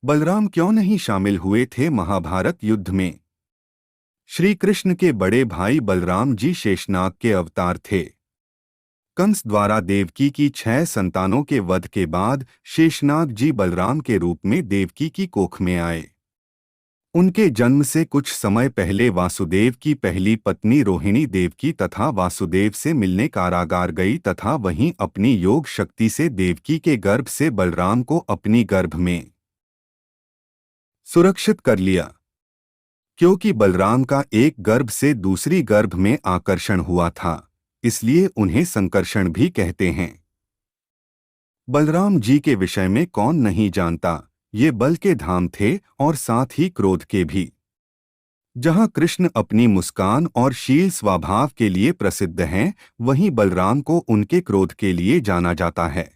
बलराम क्यों नहीं शामिल हुए थे महाभारत युद्ध में? श्री कृष्ण के बड़े भाई बलराम जी शेषनाग के अवतार थे। कंस द्वारा देवकी की 6 संतानों के वध के बाद शेषनाग जी बलराम के रूप में देवकी की कोख में आए। उनके जन्म से कुछ समय पहले वासुदेव की पहली पत्नी रोहिणी देवकी तथा वासुदेव से मिलने कारागार गई तथा वहीं अपनी योग शक्ति से देवकी के गर्भ से बलराम को अपनी गर्भ में सुरक्षित कर लिया। क्योंकि बलराम का एक गर्भ से दूसरी गर्भ में आकर्षण हुआ था, इसलिए उन्हें संकर्षण भी कहते हैं। बलराम जी के विषय में कौन नहीं जानता, ये बल के धाम थे और साथ ही क्रोध के भी। जहां कृष्ण अपनी मुस्कान और शील स्वभाव के लिए प्रसिद्ध हैं, वहीं बलराम को उनके क्रोध के लिए जाना जाता है।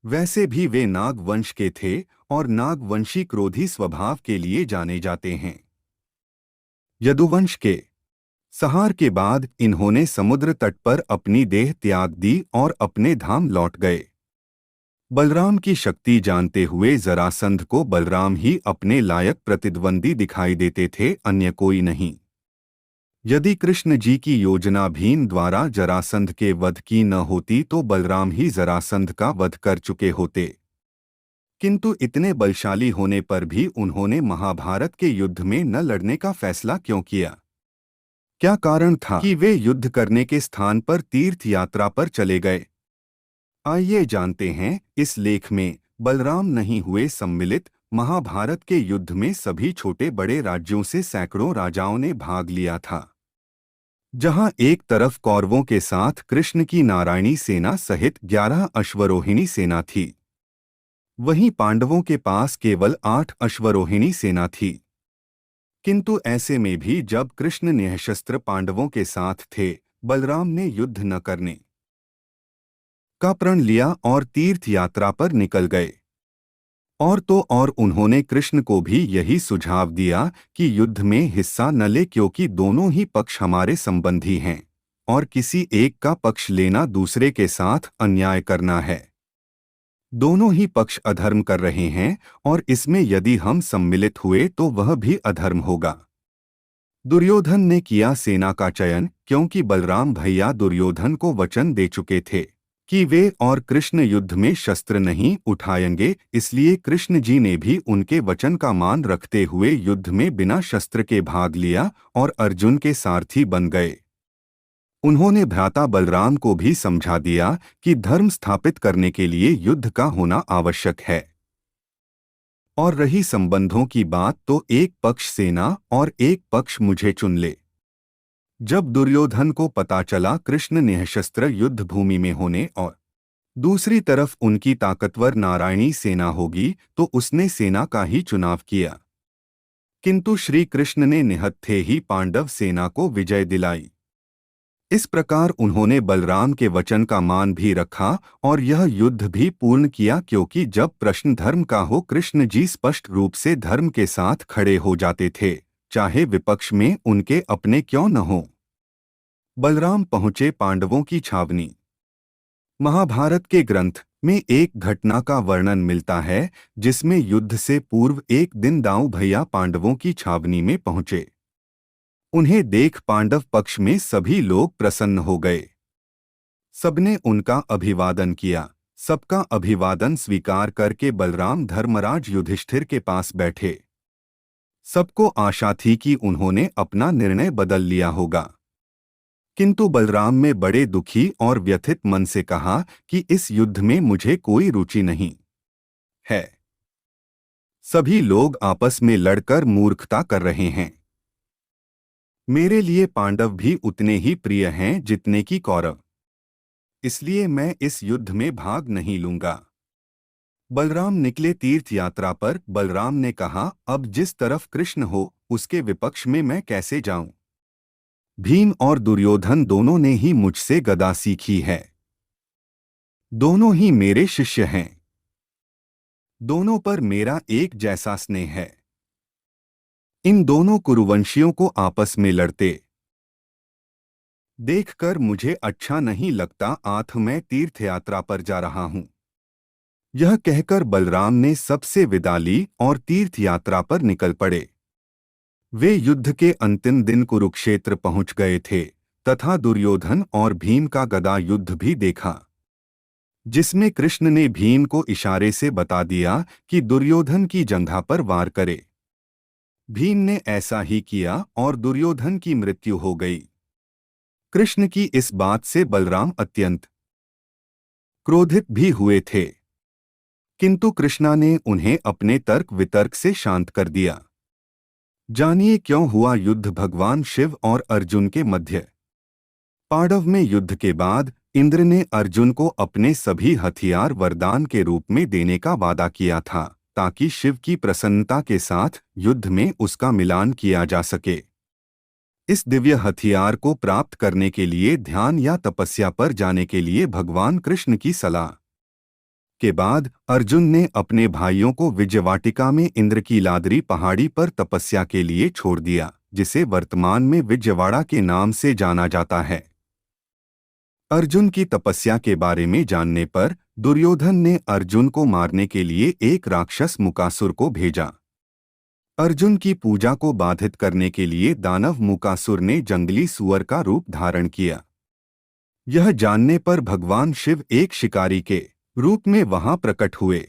वैसे भी वे नाग वंश के थे और नागवंशी क्रोधी स्वभाव के लिए जाने जाते हैं। यदुवंश के संहार के बाद इन्होंने समुद्र तट पर अपनी देह त्याग दी और अपने धाम लौट गए। बलराम की शक्ति जानते हुए जरासंध को बलराम ही अपने लायक प्रतिद्वंदी दिखाई देते थे, अन्य कोई नहीं। यदि कृष्ण जी की योजना भीम द्वारा जरासंध के वध की न होती तो बलराम ही जरासंध का वध कर चुके होते। किंतु इतने बलशाली होने पर भी उन्होंने महाभारत के युद्ध में न लड़ने का फैसला क्यों किया? क्या कारण था कि वे युद्ध करने के स्थान पर तीर्थ यात्रा पर चले गए? आइए जानते हैं इस लेख में। बलराम नहीं हुए सम्मिलित। महाभारत के युद्ध में सभी छोटे बड़े राज्यों से सैकड़ों राजाओं ने भाग लिया था। जहां एक तरफ कौरवों के साथ कृष्ण की नारायणी सेना सहित 11 अश्वरोहिणी सेना थी, वहीं पांडवों के पास केवल 8 अश्वरोहिणी सेना थी। किंतु ऐसे में भी जब कृष्ण निःशस्त्र पांडवों के साथ थे, बलराम ने युद्ध न करने का प्रण लिया और तीर्थ यात्रा पर निकल गए। और तो और उन्होंने कृष्ण को भी यही सुझाव दिया कि युद्ध में हिस्सा न ले, क्योंकि दोनों ही पक्ष हमारे संबंधी हैं और किसी एक का पक्ष लेना दूसरे के साथ अन्याय करना है। दोनों ही पक्ष अधर्म कर रहे हैं और इसमें यदि हम सम्मिलित हुए तो वह भी अधर्म होगा। दुर्योधन ने किया सेना का चयन, क्योंकि बलराम भैया दुर्योधन को वचन दे चुके थे कि वे और कृष्ण युद्ध में शस्त्र नहीं उठाएंगे, इसलिए कृष्ण जी ने भी उनके वचन का मान रखते हुए युद्ध में बिना शस्त्र के भाग लिया और अर्जुन के सारथी बन गए। उन्होंने भ्राता बलराम को भी समझा दिया कि धर्म स्थापित करने के लिए युद्ध का होना आवश्यक है। और रही संबंधों की बात, तो एक पक्ष सेना और एक पक्ष मुझे चुन ले। जब दुर्योधन को पता चला कृष्ण निःशस्त्र युद्ध भूमि में होने और दूसरी तरफ उनकी ताकतवर नारायणी सेना होगी, तो उसने सेना का ही चुनाव किया। किंतु श्री कृष्ण ने निहत्थे ही पांडव सेना को विजय दिलाई। इस प्रकार उन्होंने बलराम के वचन का मान भी रखा और यह युद्ध भी पूर्ण किया, क्योंकि जब प्रश्न धर्म का हो, कृष्ण जी स्पष्ट रूप से धर्म के साथ खड़े हो जाते थे, चाहे विपक्ष में उनके अपने क्यों न हो। बलराम पहुंचे पांडवों की छावनी। महाभारत के ग्रंथ में एक घटना का वर्णन मिलता है, जिसमें युद्ध से पूर्व एक दिन दाऊ भैया पांडवों की छावनी में पहुंचे। उन्हें देख पांडव पक्ष में सभी लोग प्रसन्न हो गए। सबने उनका अभिवादन किया। सबका अभिवादन स्वीकार करके बलराम धर्मराज युधिष्ठिर के पास बैठे। सबको आशा थी कि उन्होंने अपना निर्णय बदल लिया होगा, किंतु बलराम में बड़े दुखी और व्यथित मन से कहा कि इस युद्ध में मुझे कोई रुचि नहीं है। सभी लोग आपस में लड़कर मूर्खता कर रहे हैं। मेरे लिए पांडव भी उतने ही प्रिय हैं जितने कि कौरव, इसलिए मैं इस युद्ध में भाग नहीं लूंगा। बलराम निकले तीर्थ यात्रा पर। बलराम ने कहा, अब जिस तरफ कृष्ण हो उसके विपक्ष में मैं कैसे जाऊं? भीम और दुर्योधन दोनों ने ही मुझसे गदा सीखी है। दोनों ही मेरे शिष्य हैं। दोनों पर मेरा एक जैसा स्नेह है। इन दोनों कुरुवंशियों को आपस में लड़ते देखकर मुझे अच्छा नहीं लगता। आठ मैं तीर्थ यात्रा पर जा रहा हूं। यह कहकर बलराम ने सबसे विदा ली और तीर्थ यात्रा पर निकल पड़े। वे युद्ध के अंतिम दिन कुरुक्षेत्र पहुंच गए थे तथा दुर्योधन और भीम का गदा युद्ध भी देखा, जिसमें कृष्ण ने भीम को इशारे से बता दिया कि दुर्योधन की जंघा पर वार करे। भीम ने ऐसा ही किया और दुर्योधन की मृत्यु हो गई। कृष्ण की इस बात से बलराम अत्यंत क्रोधित भी हुए थे, किंतु कृष्णा ने उन्हें अपने तर्क वितर्क से शांत कर दिया। जानिए क्यों हुआ युद्ध भगवान शिव और अर्जुन के मध्य। पांडव में युद्ध के बाद इंद्र ने अर्जुन को अपने सभी हथियार वरदान के रूप में देने का वादा किया था, ताकि शिव की प्रसन्नता के साथ युद्ध में उसका मिलान किया जा सके। इस दिव्य हथियार को प्राप्त करने के लिए ध्यान या तपस्या पर जाने के लिए भगवान कृष्ण की सलाह के बाद अर्जुन ने अपने भाइयों को विजयवाटिका में इंद्र की लादरी पहाड़ी पर तपस्या के लिए छोड़ दिया, जिसे वर्तमान में विजयवाड़ा के नाम से जाना जाता है। अर्जुन की तपस्या के बारे में जानने पर दुर्योधन ने अर्जुन को मारने के लिए एक राक्षस मुकासुर को भेजा। अर्जुन की पूजा को बाधित करने के लिए दानव मुकासुर ने जंगली सुअर का रूप धारण किया। यह जानने पर भगवान शिव एक शिकारी के रूप में वहां प्रकट हुए।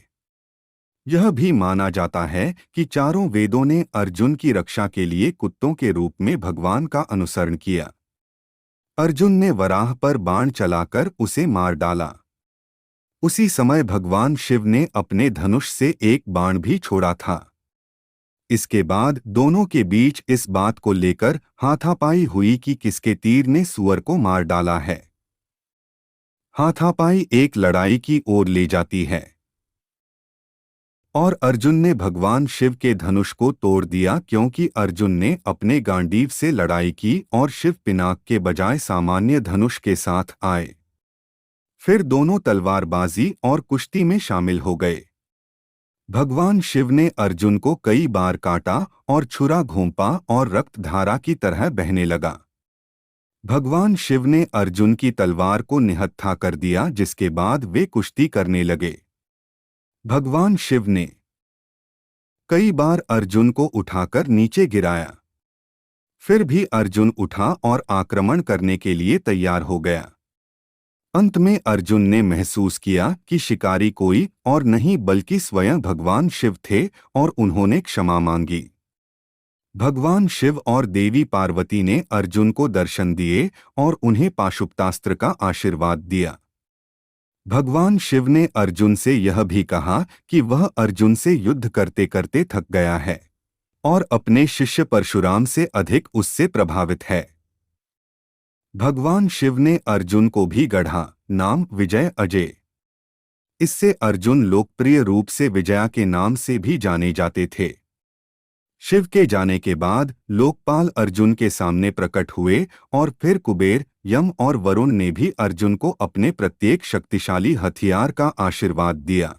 यह भी माना जाता है कि चारों वेदों ने अर्जुन की रक्षा के लिए कुत्तों के रूप में भगवान का अनुसरण किया। अर्जुन ने वराह पर बाण चलाकर उसे मार डाला। उसी समय भगवान शिव ने अपने धनुष से एक बाण भी छोड़ा था। इसके बाद दोनों के बीच इस बात को लेकर हाथापाई हुई कि किसके तीर ने सुअर को मार डाला है। हाथापाई एक लड़ाई की ओर ले जाती है और अर्जुन ने भगवान शिव के धनुष को तोड़ दिया, क्योंकि अर्जुन ने अपने गांडीव से लड़ाई की और शिव पिनाक के बजाय सामान्य धनुष के साथ आए। फिर दोनों तलवारबाजी और कुश्ती में शामिल हो गए। भगवान शिव ने अर्जुन को कई बार काटा और छुरा घोंपा और रक्त धारा की तरह बहने लगा। भगवान शिव ने अर्जुन की तलवार को निहत्था कर दिया, जिसके बाद वे कुश्ती करने लगे। भगवान शिव ने कई बार अर्जुन को उठाकर नीचे गिराया, फिर भी अर्जुन उठा और आक्रमण करने के लिए तैयार हो गया। अंत में अर्जुन ने महसूस किया कि शिकारी कोई और नहीं बल्कि स्वयं भगवान शिव थे और उन्होंने क्षमा मांगी। भगवान शिव और देवी पार्वती ने अर्जुन को दर्शन दिए और उन्हें पाशुपतास्त्र का आशीर्वाद दिया। भगवान शिव ने अर्जुन से यह भी कहा कि वह अर्जुन से युद्ध करते करते थक गया है और अपने शिष्य परशुराम से अधिक उससे प्रभावित है। भगवान शिव ने अर्जुन को भी गढ़ा, नाम विजय अजय। इससे अर्जुन लोकप्रिय रूप से विजया के नाम से भी जाने जाते थे। शिव के जाने के बाद लोकपाल अर्जुन के सामने प्रकट हुए और फिर कुबेर, यम और वरुण ने भी अर्जुन को अपने प्रत्येक शक्तिशाली हथियार का आशीर्वाद दिया।